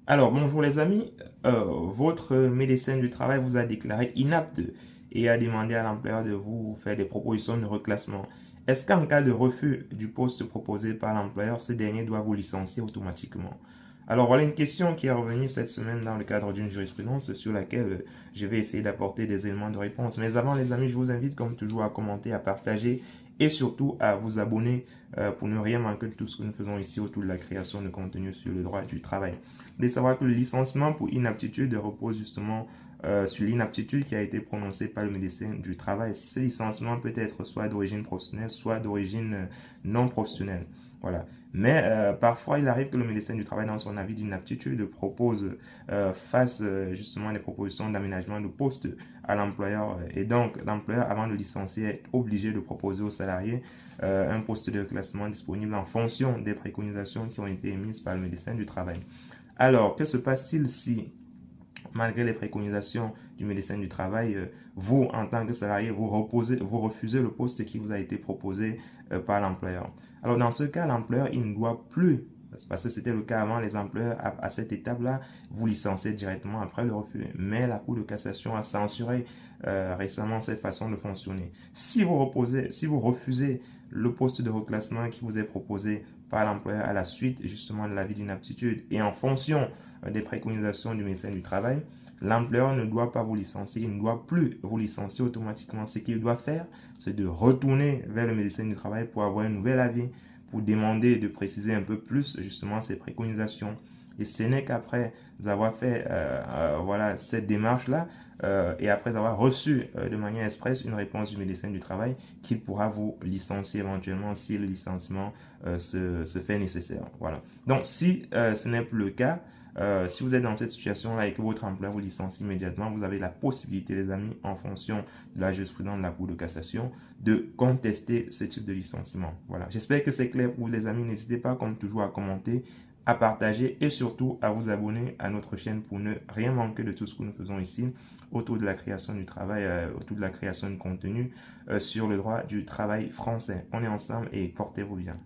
Alors, bonjour les amis. Votre médecin du travail vous a déclaré inapte et a demandé à l'employeur de vous faire des propositions de reclassement. Est-ce qu'en cas de refus du poste proposé par l'employeur, ce dernier doit vous licencier automatiquement? Alors, voilà une question qui est revenue cette semaine dans le cadre d'une jurisprudence sur laquelle je vais essayer d'apporter des éléments de réponse. Mais avant, les amis, je vous invite comme toujours à commenter, à partager et surtout à vous abonner pour ne rien manquer de tout ce que nous faisons ici autour de la création de contenu sur le droit du travail. Vous devez savoir que le licenciement pour inaptitude repose justement sur l'inaptitude qui a été prononcée par le médecin du travail. Ce licenciement peut être soit d'origine professionnelle, soit d'origine non professionnelle. Voilà. Mais parfois, il arrive que le médecin du travail, dans son avis d'inaptitude, fasse justement des propositions d'aménagement de poste à l'employeur. Et donc, l'employeur, avant de licencier, est obligé de proposer aux salariés un poste de classement disponible en fonction des préconisations qui ont été émises par le médecin du travail. Alors, que se passe-t-il si, malgré les préconisations du médecin du travail, vous, en tant que salarié, vous refusez le poste qui vous a été proposé par l'employeur? Alors, dans ce cas, l'employeur, il ne doit plus, parce que c'était le cas avant, les employeurs, à cette étape-là, vous licenciez directement après le refus. Mais la Cour de cassation a censuré récemment cette façon de fonctionner. Si vous refusez le poste de reclassement qui vous est proposé par l'employeur à la suite justement de l'avis d'inaptitude et en fonction des préconisations du médecin du travail, l'employeur ne doit pas vous licencier, il ne doit plus vous licencier automatiquement. Ce qu'il doit faire, c'est de retourner vers le médecin du travail pour avoir un nouvel avis, pour demander de préciser un peu plus justement ses préconisations. Et ce n'est qu'après avoir fait voilà, cette démarche-là et après avoir reçu de manière expresse une réponse du médecin du travail qu'il pourra vous licencier éventuellement si le licenciement se fait nécessaire. Voilà. Donc, si ce n'est plus le cas, si vous êtes dans cette situation-là et que votre employeur vous licencie immédiatement, vous avez la possibilité, les amis, en fonction de la jurisprudence de la Cour de cassation, de contester ce type de licenciement. Voilà. J'espère que c'est clair pour vous, les amis. N'hésitez pas, comme toujours, à commenter, à partager et surtout à vous abonner à notre chaîne pour ne rien manquer de tout ce que nous faisons ici autour de la création du travail, autour de la création de contenu sur le droit du travail français. On est ensemble et portez-vous bien.